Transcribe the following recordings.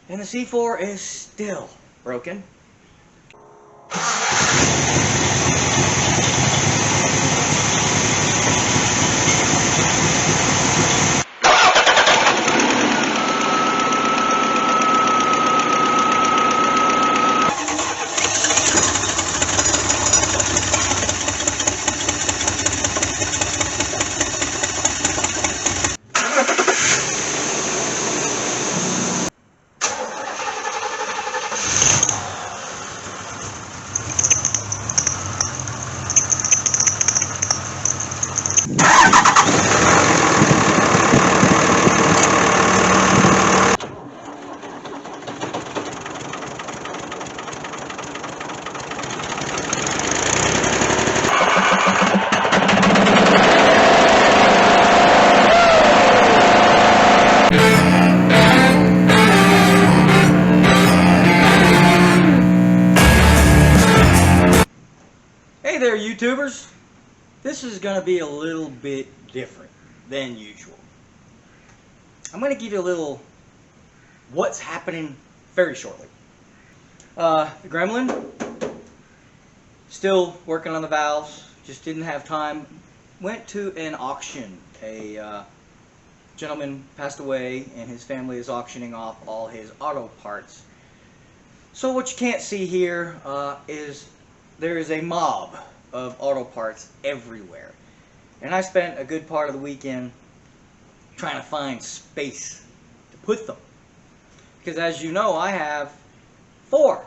And the C4 is still broken. Hey there, YouTubers. This is going to be a little bit different than usual. I'm going to give you a little what's happening very shortly. The Gremlin, still working on the valves, just didn't have time. Went to an auction. A gentleman passed away and his family is auctioning off all his auto parts. So what you can't see here is there is a mob of auto parts everywhere. And I spent a good part of the weekend trying to find space to put them. Because as you know, I have 4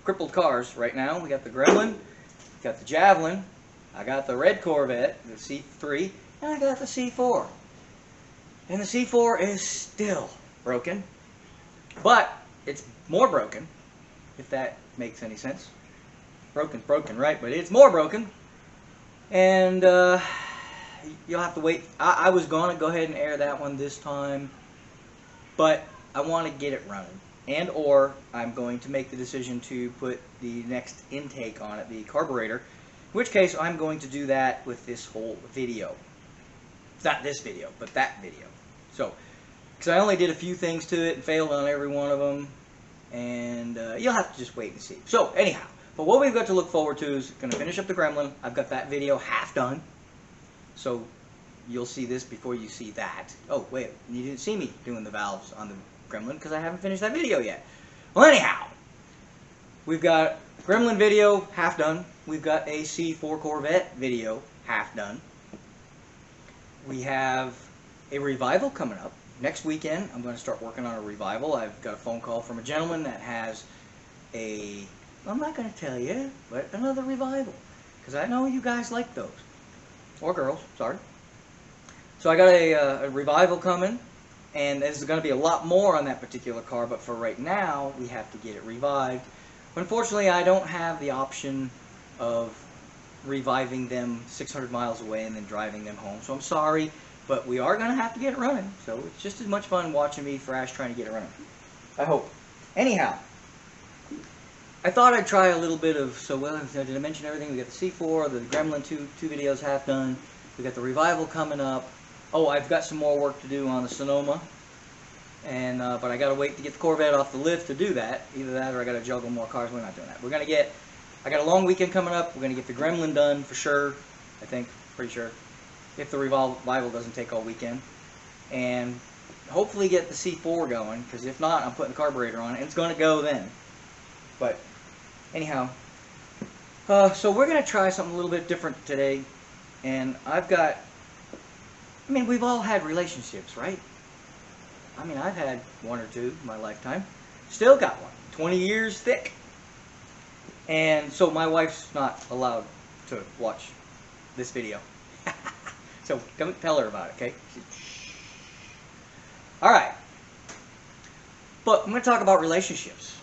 crippled cars right now. We got the Gremlin, got the Javelin, I got the red Corvette, the C3, and I got the C4. And the C4 is still broken. But it's more broken, if that makes any sense. Broken's broken, right? But it's more broken. And you'll have to wait. I was going to go ahead and air that one this time, but I want to get it running. And or I'm going to make the decision to put the next intake on it, the carburetor, in which case I'm going to do that with this whole video. Not this video, but that video. So, because I only did a few things to it and failed on every one of them, and you'll have to just wait and see. So, anyhow. But what we've got to look forward to is going to finish up the Gremlin. I've got that video half done. So you'll see this before you see that. Oh, wait. You didn't see me doing the valves on the Gremlin because I haven't finished that video yet. Well, anyhow. We've got Gremlin video half done. We've got a C4 Corvette video half done. We have a revival coming up. Next weekend, I'm going to start working on a revival. I've got a phone call from a gentleman that has a... I'm not going to tell you, but another revival. Because I know you guys like those. Or girls, sorry. So I got a revival coming. And there's going to be a lot more on that particular car. But for right now, we have to get it revived. Unfortunately, I don't have the option of reviving them 600 miles away and then driving them home. So I'm sorry. But we are going to have to get it running. So it's just as much fun watching me thrash trying to get it running. I hope. Anyhow. I thought I'd try a little bit of, did I mention everything? We got the C4, the Gremlin 2 videos half done. We got the revival coming up. Oh, I've got some more work to do on the Sonoma. And, but I gotta wait to get the Corvette off the lift to do that. Either that or I gotta juggle more cars. We're not doing that. I got a long weekend coming up. We're gonna get the Gremlin done for sure. I think, pretty sure. If the revival doesn't take all weekend. And hopefully get the C4 going, because if not, I'm putting the carburetor on it. And it's gonna go then. But anyhow, so we're going to try something a little bit different today. And we've all had relationships, right? I mean, I've had 1 or 2 in my lifetime. Still got one. 20 years thick. And so my wife's not allowed to watch this video. So don't tell her about it, okay? Alright. But I'm going to talk about relationships.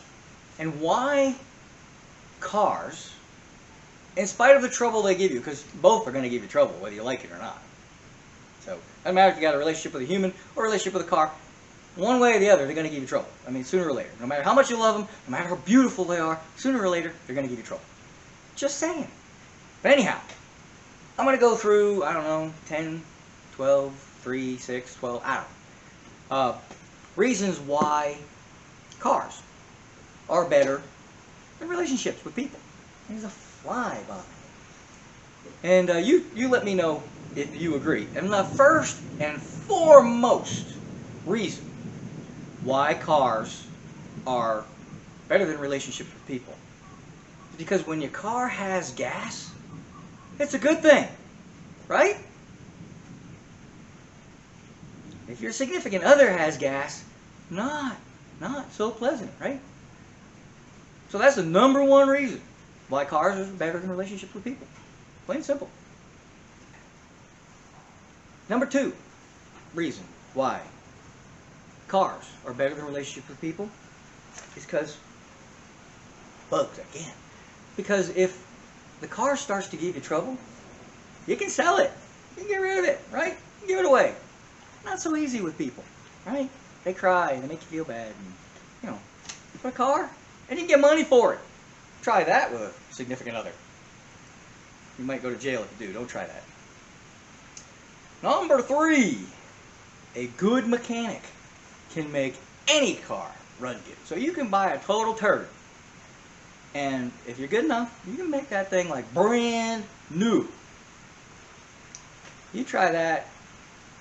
And why cars, in spite of the trouble they give you, because both are going to give you trouble, whether you like it or not. So, it doesn't matter if you got a relationship with a human or a relationship with a car. One way or the other, they're going to give you trouble. I mean, sooner or later. No matter how much you love them, no matter how beautiful they are, sooner or later, they're going to give you trouble. Just saying. But anyhow, I'm going to go through, I don't know, 10, 12, 3, 6, 12, I don't know. Reasons why cars are better than relationships with people. There's a fly by me. And you let me know if you agree. And the first and foremost reason why cars are better than relationships with people is because when your car has gas, it's a good thing, right? If your significant other has gas, not so pleasant, right? So that's the number one reason why cars are better than relationships with people. Plain and simple. Number two reason why cars are better than relationships with people is because bugs again. Because if the car starts to give you trouble, you can sell it. You can get rid of it, right? You can give it away. Not so easy with people, right? They cry, they make you feel bad. And, you know, you put a car, and you can get money for it. Try that with a significant other. You might go to jail if you do. Don't try that. Number three, a good mechanic can make any car run good. So you can buy a total turd, and if you're good enough, you can make that thing like brand new. You try that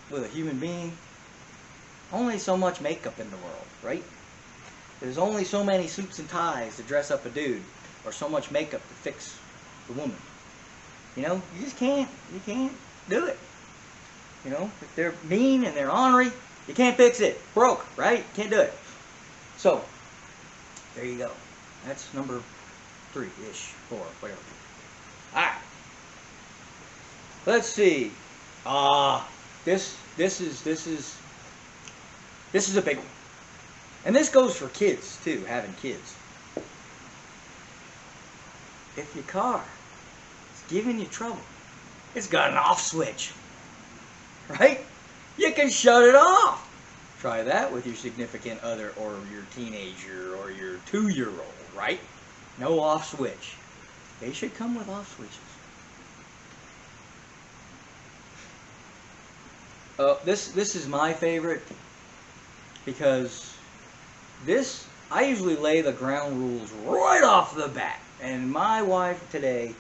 with a human being, only so much makeup in the world, right? There's only so many suits and ties to dress up a dude, or so much makeup to fix the woman. You know, you just can't do it. You know, if they're mean and they're ornery, you can't fix it. Broke, right? Can't do it. So, there you go. That's number 3-ish, 4, whatever. Alright. Let's see. This is a big one. And this goes for kids too, having kids. If your car is giving you trouble, it's got an off switch. Right? You can shut it off. Try that with your significant other or your teenager or your 2-year-old, right? No off switch. They should come with off switches. This is my favorite because this, I usually lay the ground rules right off the bat. And my wife today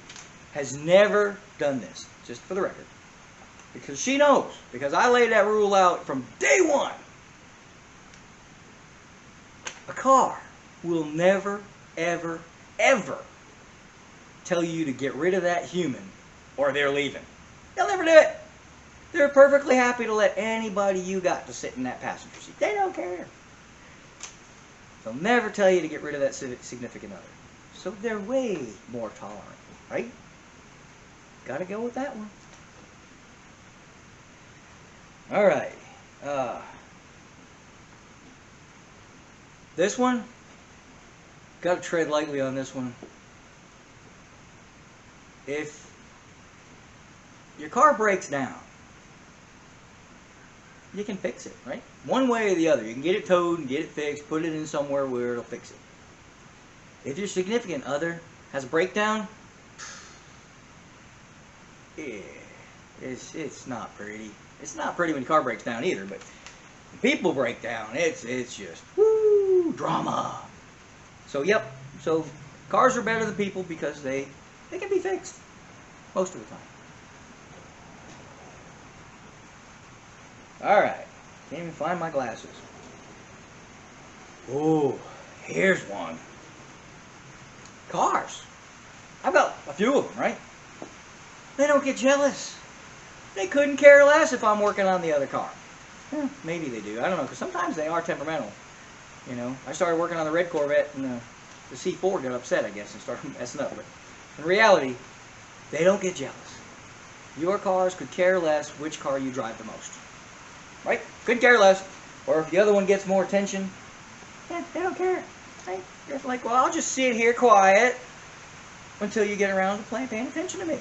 has never done this, just for the record. Because she knows, because I laid that rule out from day one. A car will never, ever, ever tell you to get rid of that human or they're leaving. They'll never do it. They're perfectly happy to let anybody you got to sit in that passenger seat. They don't care. They'll never tell you to get rid of that significant other. So they're way more tolerant, right? Gotta go with that one. Alright. This one, gotta tread lightly on this one. If your car breaks down, you can fix it, right? One way or the other. You can get it towed and get it fixed, put it in somewhere where it'll fix it. If your significant other has a breakdown, yeah, it's not pretty. It's not pretty when your car breaks down either, but when people break down, it's just, woo, drama. So, yep. So, cars are better than people because they can be fixed most of the time. Alright, can't even find my glasses. Oh, here's one. Cars. I've got a few of them, right? They don't get jealous. They couldn't care less if I'm working on the other car. Maybe they do. I don't know, because sometimes they are temperamental. You know, I started working on the red Corvette, and the C4 got upset, I guess, and started messing up. But in reality, they don't get jealous. Your cars could care less which car you drive the most. Right? Couldn't care less. Or if the other one gets more attention, they don't care. Right? They're like, well, I'll just sit here quiet until you get around to paying attention to me.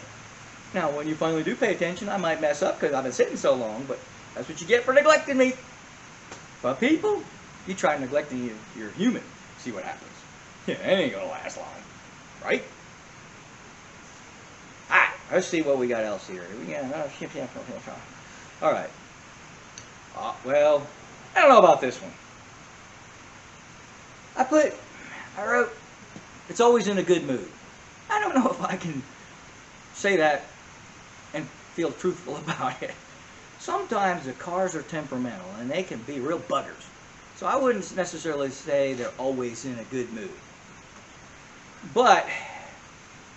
Now, when you finally do pay attention, I might mess up because I've been sitting so long, but that's what you get for neglecting me. But people, you try neglecting your human, see what happens. Yeah, it ain't gonna last long. Right? Alright, let's see what we got else here. Alright. Well, I don't know about this one. I wrote, it's always in a good mood. I don't know if I can say that and feel truthful about it. Sometimes the cars are temperamental and they can be real buggers. So I wouldn't necessarily say they're always in a good mood. But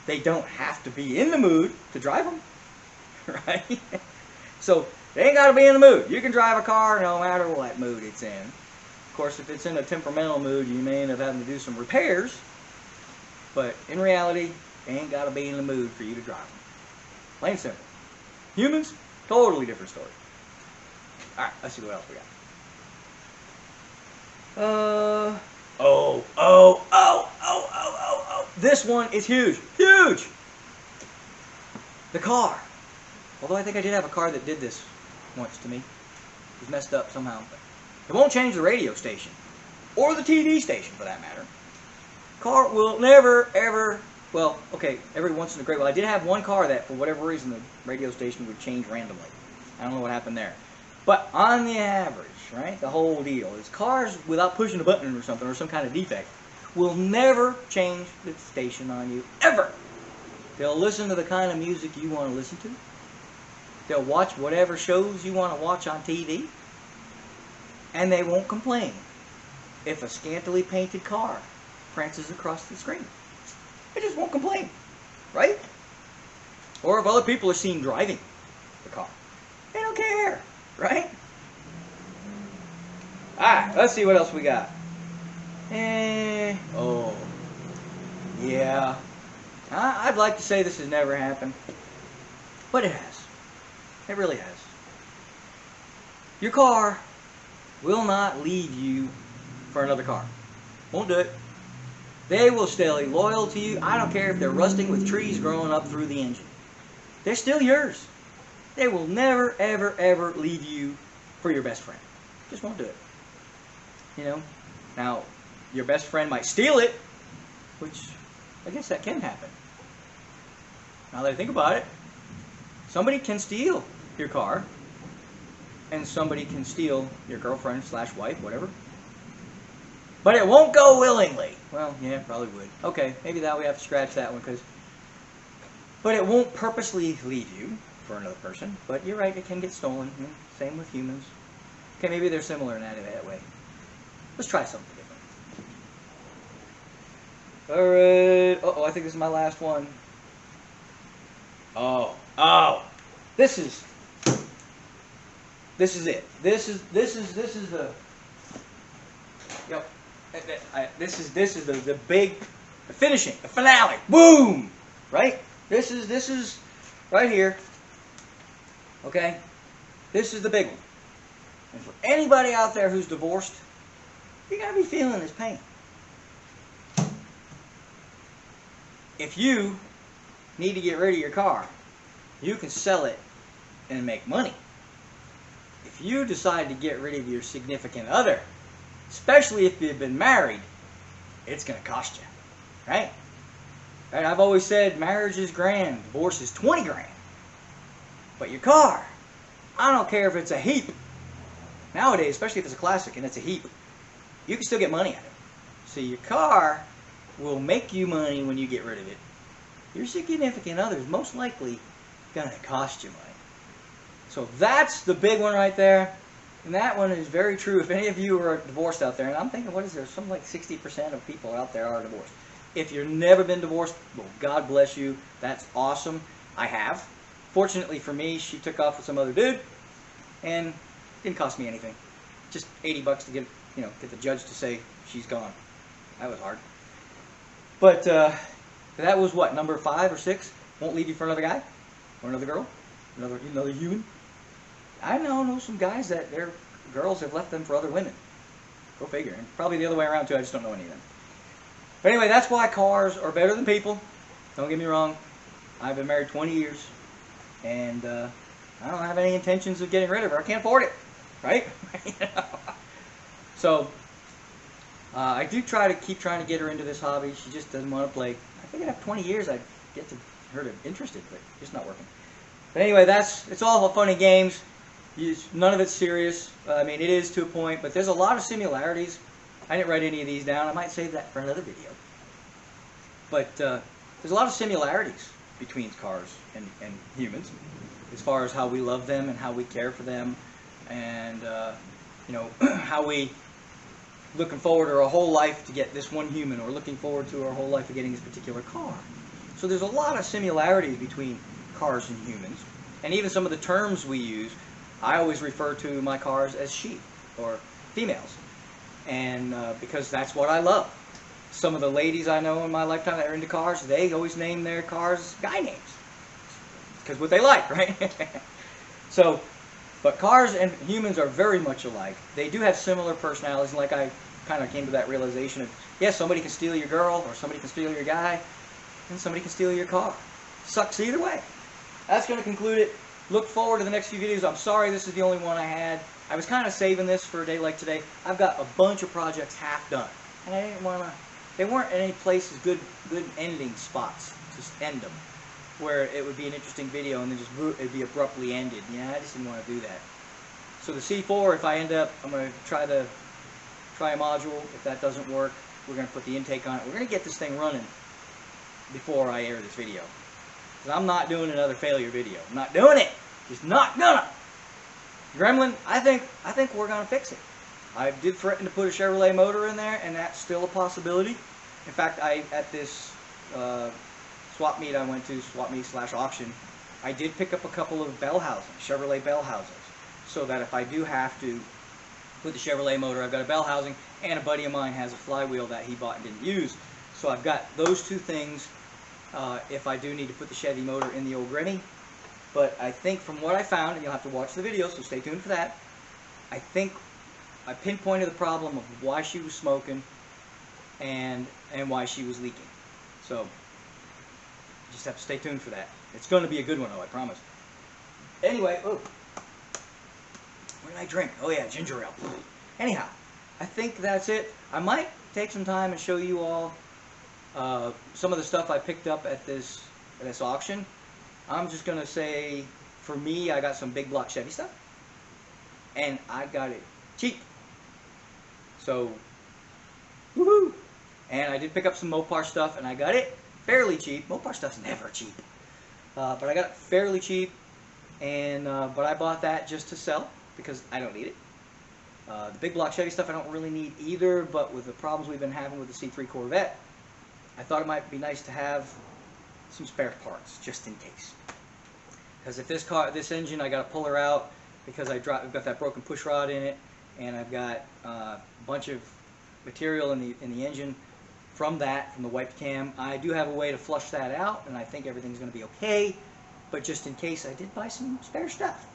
they don't have to be in the mood to drive them, right? So they ain't got to be in the mood. You can drive a car no matter what mood it's in. Of course, if it's in a temperamental mood, you may end up having to do some repairs. But in reality, they ain't got to be in the mood for you to drive them. Plain and simple. Humans, totally different story. Alright, let's see what else we got. This one is huge. Huge! The car. Although I think I did have a car that did this once to me. It was messed up somehow. But it won't change the radio station. Or the TV station, for that matter. Car will never, ever... Well, okay, every once in a great while. I did have one car that, for whatever reason, the radio station would change randomly. I don't know what happened there. But on the average, right, the whole deal is cars, without pushing a button or something, or some kind of defect, will never change the station on you, ever. They'll listen to the kind of music you want to listen to. They'll watch whatever shows you want to watch on TV. And they won't complain if a scantily painted car prances across the screen. They just won't complain, right? Or if other people are seen driving the car. They don't care, right? Alright, let's see what else we got. Oh, yeah. I'd like to say this has never happened, but it has. It really has. Your car will not leave you for another car. Won't do it. They will stay loyal to you. I don't care if they're rusting with trees growing up through the engine. They're still yours. They will never, ever, ever leave you for your best friend. Just won't do it. You know? Now, your best friend might steal it, which I guess that can happen. Now that I think about it, somebody can steal your car, and somebody can steal your girlfriend / wife, whatever. But it won't go willingly. Well, yeah, probably would. Okay, maybe that we have to scratch that one, but it won't purposely leave you for another person. But you're right, it can get stolen. Same with humans. Okay, maybe they're similar in that way. Let's try something different. Alright. Uh-oh, I think this is my last one. Oh. This is it. This is the... Yep. This is the big, the finishing, the finale. Boom! Right? This is right here. Okay? This is the big one. And for anybody out there who's divorced, you're going to be feeling this pain. If you need to get rid of your car, you can sell it and make money. If you decide to get rid of your significant other, especially if you've been married, it's going to cost you. Right? Right? I've always said marriage is grand, divorce is 20 grand. But your car, I don't care if it's a heap. Nowadays, especially if it's a classic and it's a heap, you can still get money out of it. So your car will make you money when you get rid of it. Your significant other is most likely going to cost you money. So that's the big one right there. And that one is very true. If any of you are divorced out there, and I'm thinking, what is there? Something like 60% of people out there are divorced. If you've never been divorced, well, God bless you. That's awesome. I have. Fortunately for me, she took off with some other dude, and it didn't cost me anything. Just $80 to get the judge to say she's gone. That was hard. But that was what, number 5 or 6? Won't leave you for another guy, or another girl, another human. I know some guys that their girls have left them for other women. Go figure. And probably the other way around too. I just don't know any of them. But anyway, that's why cars are better than people. Don't get me wrong. I've been married 20 years, and I don't have any intentions of getting rid of her. I can't afford it, right? So I do keep trying to get her into this hobby. She just doesn't want to play. I figured after 20 years I'd get her interested, but it's not working. But anyway, it's all fun and games. None of it's serious. I mean, it is to a point, but there's a lot of similarities I didn't write any of these down. I might save that for another video. But there's a lot of similarities between cars and humans, as far as how we love them and how we care for them, and you know, how we looking forward to our whole life to get this one human, or looking forward to our whole life to getting this particular car. So there's a lot of similarities between cars and humans, and even some of the terms we use. I always refer to my cars as she, or females, and because that's what I love. Some of the ladies I know in my lifetime that are into cars, they always name their cars guy names, because what they like, right? So, but cars and humans are very much alike. They do have similar personalities, and like I kind of came to that realization of, yes, somebody can steal your girl, or somebody can steal your guy, and somebody can steal your car. Sucks either way. That's going to conclude it. Look forward to the next few videos. I'm sorry this is the only one I had. I was kind of saving this for a day like today. I've got a bunch of projects half done, and I didn't want to, they weren't in any places good ending spots to end them, where it would be an interesting video and then just it'd be abruptly ended. Yeah, I just didn't want to do that. So the C4, if I end up, I'm going to try a module. If that doesn't work, we're going to put the intake on it. We're going to get this thing running before I air this video. Because I'm not doing another failure video. I'm not doing it. Just not gonna. Gremlin, I think we're going to fix it. I did threaten to put a Chevrolet motor in there, and that's still a possibility. In fact, at this swap meet I went to, swap meet / auction, I did pick up a couple of bell housings, Chevrolet bell housings, so that if I do have to put the Chevrolet motor, I've got a bell housing, and a buddy of mine has a flywheel that he bought and didn't use. So I've got those two things if I do need to put the Chevy motor in the old Remy. But I think from what I found, and you'll have to watch the video, so stay tuned for that, I think I pinpointed the problem of why she was smoking and why she was leaking. So just have to stay tuned for that. It's going to be a good one, though, I promise. Anyway, oh, what did I drink? Oh yeah, ginger ale. Anyhow, I think that's it. I might take some time and show you all some of the stuff I picked up at this auction. I'm just going to say, for me, I got some big block Chevy stuff, and I got it cheap. So, woohoo! And I did pick up some Mopar stuff, and I got it fairly cheap. Mopar stuff's never cheap. But I got it fairly cheap, and but I bought that just to sell, because I don't need it. The big block Chevy stuff I don't really need either, but with the problems we've been having with the C3 Corvette, I thought it might be nice to have some spare parts, just in case. Because if this engine, I got to pull her out, because I've got that broken push rod in it, and I've got a bunch of material in the engine from the wiped cam. I do have a way to flush that out, and I think everything's going to be okay, but just in case, I did buy some spare stuff.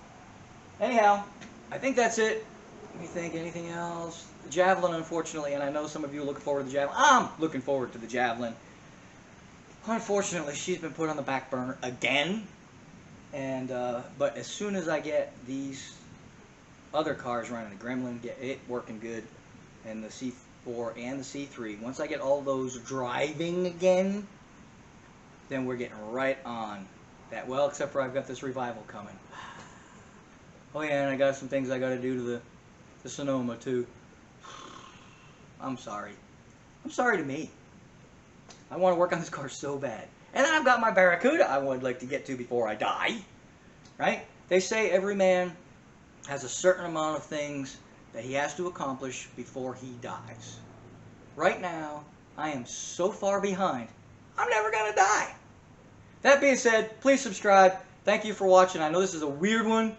Anyhow, I think that's it. Let me think, anything else? The Javelin, unfortunately, and I know some of you are looking forward to the Javelin. I'm looking forward to the Javelin. Unfortunately, she's been put on the back burner again. And but as soon as I get these other cars running, the Gremlin, get it working good, and the C4 and the C3, once I get all those driving again, then we're getting right on that. Well, except for I've got this revival coming. Oh yeah, and I got some things I got to do to the Sonoma too. I'm sorry. I'm sorry to me. I want to work on this car so bad. And then I've got my Barracuda I would like to get to before I die. Right? They say every man has a certain amount of things that he has to accomplish before he dies. Right now, I am so far behind, I'm never going to die. That being said, please subscribe. Thank you for watching. I know this is a weird one.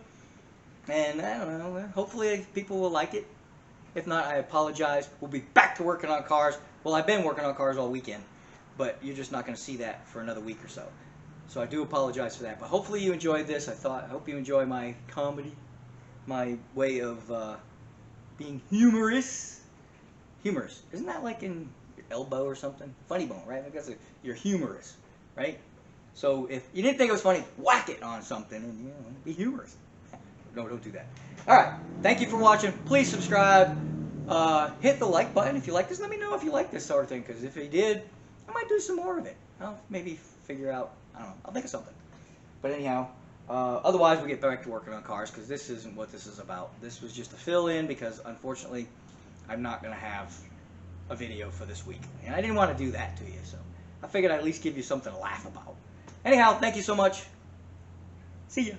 And I don't know, hopefully people will like it. If not, I apologize. We'll be back to working on cars. Well, I've been working on cars all weekend, but you're just not going to see that for another week or so. So I do apologize for that. But hopefully you enjoyed this. I hope you enjoy my comedy, my way of being humorous. Humorous. Isn't that like in your elbow or something? Funny bone, right? I guess you're humorous, right? So if you didn't think it was funny, whack it on something and, you know, be humorous. No, don't do that. Alright, thank you for watching. Please subscribe. Hit the like button if you like this. Let me know if you like this sort of thing, because if you did, I might do some more of it. I'll maybe figure out, I don't know, I'll think of something. But anyhow, otherwise we get back to working on cars, because this isn't what this is about. This was just a fill-in, because unfortunately I'm not going to have a video for this week. And I didn't want to do that to you, so I figured I'd at least give you something to laugh about. Anyhow, thank you so much. See ya.